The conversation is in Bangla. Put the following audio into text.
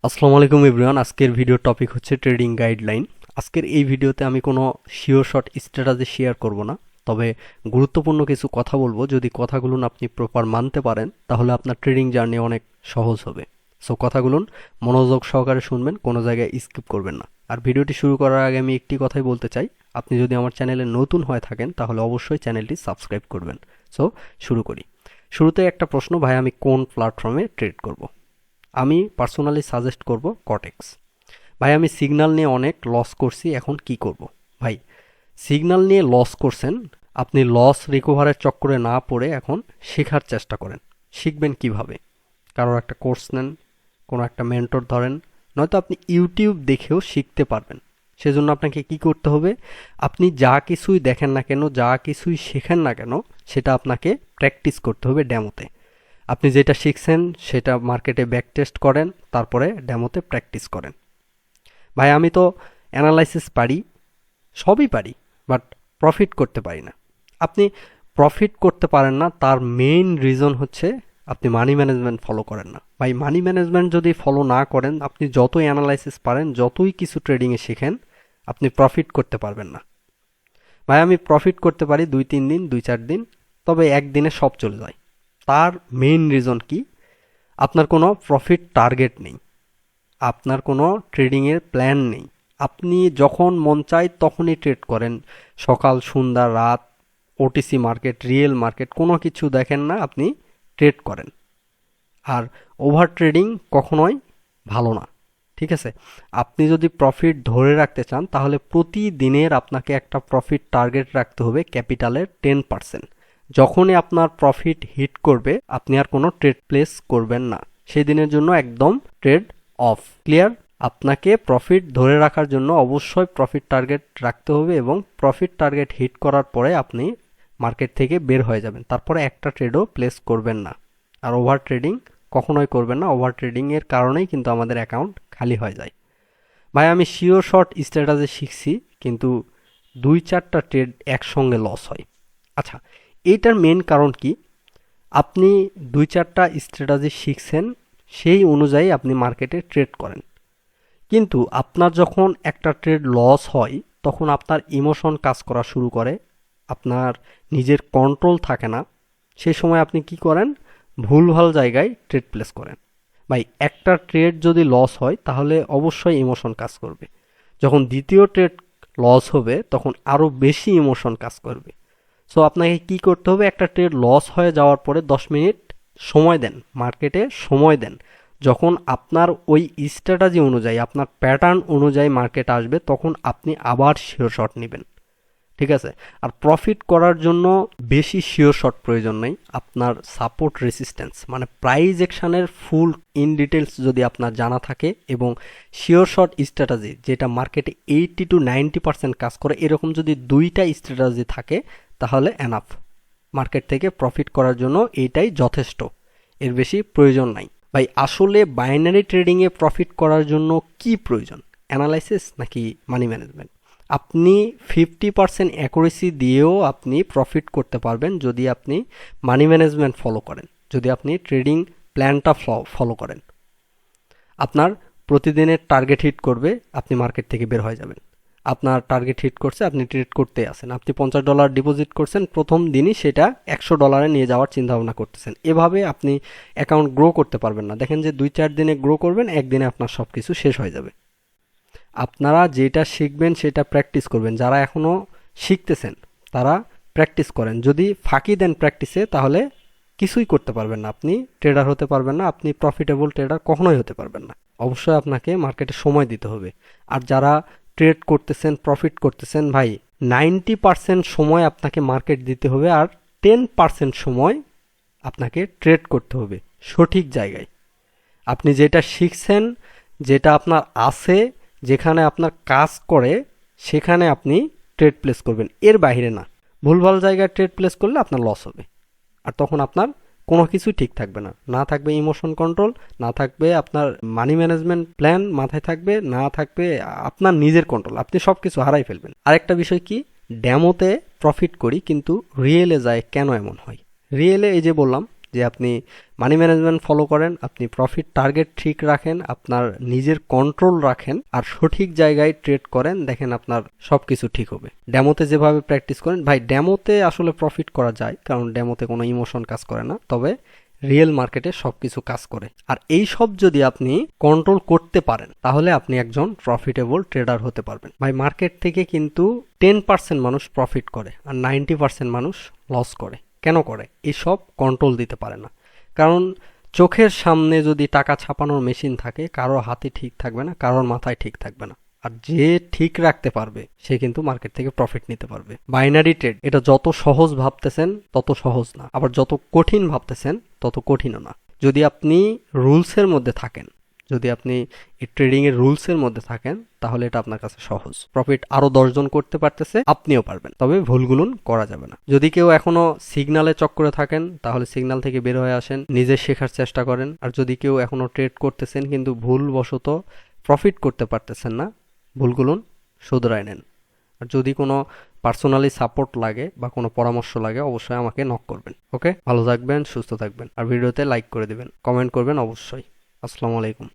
আসসালামু আলাইকুম এভরিওয়ান। আজকের ভিডিও টপিক হচ্ছে ট্রেডিং গাইডলাইন। আজকের এই ভিডিওতে আমি কোনো শিওর শট স্ট্র্যাটেজি শেয়ার করব না, তবে গুরুত্বপূর্ণ কিছু কথা বলবো। যদি কথাগুলো আপনি প্রপার মানতে পারেন তাহলে আপনার ট্রেডিং জার্নি অনেক সহজ হবে। সো কথাগুলো মনোযোগ সহকারে শুনবেন, কোনো জায়গায় স্কিপ করবেন না। আর ভিডিওটি শুরু করার আগে আমি একটি কথাই বলতে চাই, আপনি যদি আমার চ্যানেলে নতুন হয়ে থাকেন তাহলে অবশ্যই চ্যানেলটি সাবস্ক্রাইব করবেন। সো শুরু করি। শুরুতে একটা প্রশ্ন, ভাই আমি কোন প্ল্যাটফর্মে ট্রেড করব? আমি পার্সোনালি সাজেস্ট করব কটেক্স। ভাই আমি সিগন্যাল নিয়ে অনেক লস করছি, এখন কি করব? ভাই সিগন্যাল নিয়ে লস করছেন, আপনি লস রিকভারের চক্করে না পড়ে এখন শেখার চেষ্টা করেন। শিখবেন কিভাবে? কারোর একটা কোর্স নেন, কোনো একটা মেন্টর ধরেন, নয়তো আপনি ইউটিউব দেখেও শিখতে পারবেন। সেজন্য আপনাকে কি করতে হবে? আপনি যা কিছুই দেখেন না কেন, যা কিছুই শেখেন না কেন, সেটা আপনাকে প্র্যাকটিস করতে হবে ডেমোতে। আপনি যেটা শিখছেন সেটা মার্কেটে ব্যাক টেস্ট করেন, তারপরে ডেমোতে প্র্যাকটিস করেন। ভাই আমি তো অ্যানালাইসিস পারি, সবই পারি, বাট প্রফিট করতে পারি না। আপনি প্রফিট করতে পারেন না, তার মেইন রিজন হচ্ছে আপনি মানি ম্যানেজমেন্ট ফলো করেন না। ভাই মানি ম্যানেজমেন্ট যদি ফলো না করেন, আপনি যতই অ্যানালাইসিস পারেন, যতই কিছু ট্রেডিংয়ে শেখেন, আপনি প্রফিট করতে পারবেন না। ভাই আমি প্রফিট করতে পারি 2-3 দিন, 2-4 দিন, তবে একদিনে সব চলে যায়। তার মেইন রিজন কি? আপনার কোনো প্রফিট টার্গেট নেই, আপনার কোনো ট্রেডিংয়ের প্ল্যান নেই। আপনি যখন মন চায় তখনই ট্রেড করেন, সকাল সন্ধ্যা রাত, ওটিসি মার্কেট, রিয়েল মার্কেট, কোনো কিছু দেখেন না, আপনি ট্রেড করেন। আর ওভার ট্রেডিং কখনোই ভালো না, ঠিক আছে? আপনি যদি প্রফিট ধরে রাখতে চান তাহলে প্রতিদিনের আপনাকে একটা প্রফিট টার্গেট রাখতে হবে ক্যাপিটালের 10%। যখনই আপনার প্রফিট হিট করবে আপনি আর কোনো ট্রেড প্লেস করবেন না, সেই দিনের জন্য একদম ট্রেড অফ। ক্লিয়ার? আপনাকে প্রফিট ধরে রাখার জন্য অবশ্যই প্রফিট টার্গেট রাখতে হবে, এবং প্রফিট টার্গেট হিট করার পরে আপনি মার্কেট থেকে বের হয়ে যাবেন, তারপরে একটা ট্রেডও প্লেস করবেন না। আর ওভার ট্রেডিং কখনোই করবেন না, ওভার ট্রেডিংয়ের কারণেই কিন্তু আমাদের অ্যাকাউন্ট খালি হয়ে যায়। ভাই আমি শিওর শর্ট স্ট্র্যাটেজি শিখছি, কিন্তু 2-4টা ট্রেড একসঙ্গে লস হয়। আচ্ছা, এইটার মেন কারণ কি? আপনি 2-4টা স্ট্র্যাটেজি শিখছেন, সেই অনুযায়ী আপনি মার্কেটে ট্রেড করেন, কিন্তু আপনার যখন একটা ট্রেড লস হয় তখন আপনার ইমোশন কাজ করা শুরু করে, আপনার নিজের কন্ট্রোল থাকে না। সেই সময় আপনি কি করেন? ভুলভাল জায়গায় ট্রেড প্লেস করেন। ভাই একটা ট্রেড যদি লস হয় তাহলে অবশ্যই ইমোশন কাজ করবে। যখন দ্বিতীয় ট্রেড লস হবে তখন আরও বেশি ইমোশন কাজ করবে। সো আপনাকে কি করতে হবে? একটা ট্রেড লস হয়ে যাওয়ার পরে 10 মিনিট সময় দেন, মার্কেটে সময় দেন। যখন আপনার ওই স্ট্র্যাটেজি অনুযায়ী, আপনার প্যাটার্ন অনুযায়ী মার্কেট আসবে, তখন আপনি আবার শিওর শট নেবেন, ঠিক আছে? আর প্রফিট করার জন্য বেশি শিওর শট প্রয়োজন নেই। আপনার সাপোর্ট রেসিস্ট্যান্স মানে প্রাইস অ্যাকশনের ফুল ইন ডিটেলস যদি আপনার জানা থাকে, এবং শিওর শট স্ট্র্যাটেজি যেটা মার্কেটে 80-90% কাজ করে, এরকম যদি 2টা স্ট্র্যাটেজি থাকে তাহলে এনাফ। মার্কেট থেকে প্রফিট করার জন্য এইটাই যথেষ্ট, এর বেশি প্রয়োজন নাই। ভাই আসলে বাইনারি ট্রেডিংয়ে প্রফিট করার জন্য কি প্রয়োজন? অ্যানালাইসিস নাকি মানি ম্যানেজমেন্ট? আপনি 50% অ্যাকুরেসি দিয়েও আপনি প্রফিট করতে পারবেন যদি আপনি মানি ম্যানেজমেন্ট ফলো করেন, যদি আপনি ট্রেডিং প্ল্যানটা ফলো করেন। আপনার প্রতিদিনের টার্গেট হিট করবে, আপনি মার্কেট থেকে বের হয়ে যাবেন। আপনার টার্গেট হিট করছে, আপনি ট্রেড করতে আসেন, আপনি $50 ডিপোজিট করছেন, প্রথম দিনই সেটা $100 নিয়ে যাওয়ার চিন্তা ভাবনা করতেছেন। এভাবে আপনি অ্যাকাউন্ট গ্রো করতে পারবেন না। দেখেন যে 2-4 দিনে গ্রো করবেন, একদিনে আপনার সব কিছু শেষ হয়ে যাবে। আপনারা যেটা শিখবেন সেটা প্র্যাকটিস করবেন। যারা এখনও শিখতেছেন তারা প্র্যাকটিস করেন। যদি ফাঁকি দেন প্র্যাকটিসে তাহলে কিছুই করতে পারবেন না, আপনি ট্রেডার হতে পারবেন না, আপনি প্রফিটেবল ট্রেডার কখনোই হতে পারবেন না। অবশ্যই আপনাকে মার্কেটে সময় দিতে হবে। আর যারা ট্রেড করতেছেন, প্রফিট করতেছেন, ভাই 90% সময় আপনাকে মার্কেট দিতে হবে, আর 10% সময় আপনাকে ট্রেড করতে হবে সঠিক জায়গায়। আপনি যেটা শিখছেন, যেটা আপনার আছে, যেখানে আপনার কাজ করে, সেখানে আপনি ট্রেড প্লেস করবেন, এর বাইরে না। ভুলভাল জায়গায় ট্রেড প্লেস করলে আপনার লস হবে, আর তখন আপনার কোনো কিছুই ঠিক থাকবে না। না থাকবে ইমোশন কন্ট্রোল, না থাকবে আপনার মানি ম্যানেজমেন্ট প্ল্যান, মাথায় থাকবে না থাকবে আপনার নিজের কন্ট্রোল, আপনি সব কিছু হারাই ফেলবেন। আরেকটা বিষয় কি? ড্যামোতে প্রফিট করি কিন্তু রিয়েলে যায় কেন এমন হয়? রিয়েলে এই যে বললাম যে আপনি মানি ম্যানেজমেন্ট ফলো করেন, আপনি প্রফিট টার্গেট ঠিক রাখেন, আপনার নিজের কন্ট্রোল রাখেন, আর সঠিক জায়গায় ট্রেড করেন, দেখেন আপনার সবকিছু ঠিক হবে। ডেমোতে যেভাবে প্র্যাকটিস করেন, ভাই ডেমোতে আসলে প্রফিট করা যায়, কারণ ডেমোতে কোনো ইমোশন কাজ করে না, তবে রিয়েল মার্কেটে সবকিছু কাজ করে। আর এই সব যদি আপনি কন্ট্রোল করতে পারেন, তাহলে আপনি একজন প্রফিটেবল ট্রেডার হতে পারবেন। ভাই মার্কেট থেকে কিন্তু 10% মানুষ প্রফিট করে আর 90% মানুষ লস করে। কেন করে? এই সব কন্ট্রোল দিতে পারে না। কারণ চোখের সামনে যদি টাকা ছাপানোর মেশিন থাকে, কারোর হাতে ঠিক থাকবে না, কারোর মাথায় ঠিক থাকবে না। আর যে ঠিক রাখতে পারবে সে কিন্তু মার্কেট থেকে প্রফিট নিতে পারবে। বাইনারি ট্রেড এটা যত সহজ ভাবতেছেন তত সহজ না, আবার যত কঠিন ভাবতেছেন তত কঠিনও না। যদি আপনি রুলসের মধ্যে থাকেন, যদি আপনি এই ট্রেডিং এর রুলসের মধ্যে থাকেন, তাহলে এটা আপনার কাছে সহজ। প্রফিট আরো 10 জন করতে পারতেছে, আপনিও পারবেন, তবে ভুলগুলো করা যাবে না। যদি কেউ এখনো সিগনালে চক্করে থাকেন, তাহলে সিগন্যাল থেকে বের হয়ে আসেন, নিজে শেখার চেষ্টা করেন। আর যদি কেউ এখনো ট্রেড করতেছেন কিন্তু ভুলবশত প্রফিট করতে পারতেছেন না, ভুলগুলো শুধরায় নেন। আর যদি কোনো পার্সোনালি সাপোর্ট লাগে বা কোনো পরামর্শ লাগে, অবশ্যই আমাকে নক করবেন। ওকে, ভালো থাকবেন, সুস্থ থাকবেন, আর ভিডিওতে লাইক করে দিবেন, কমেন্ট করবেন অবশ্যই। আসসালামু আলাইকুম।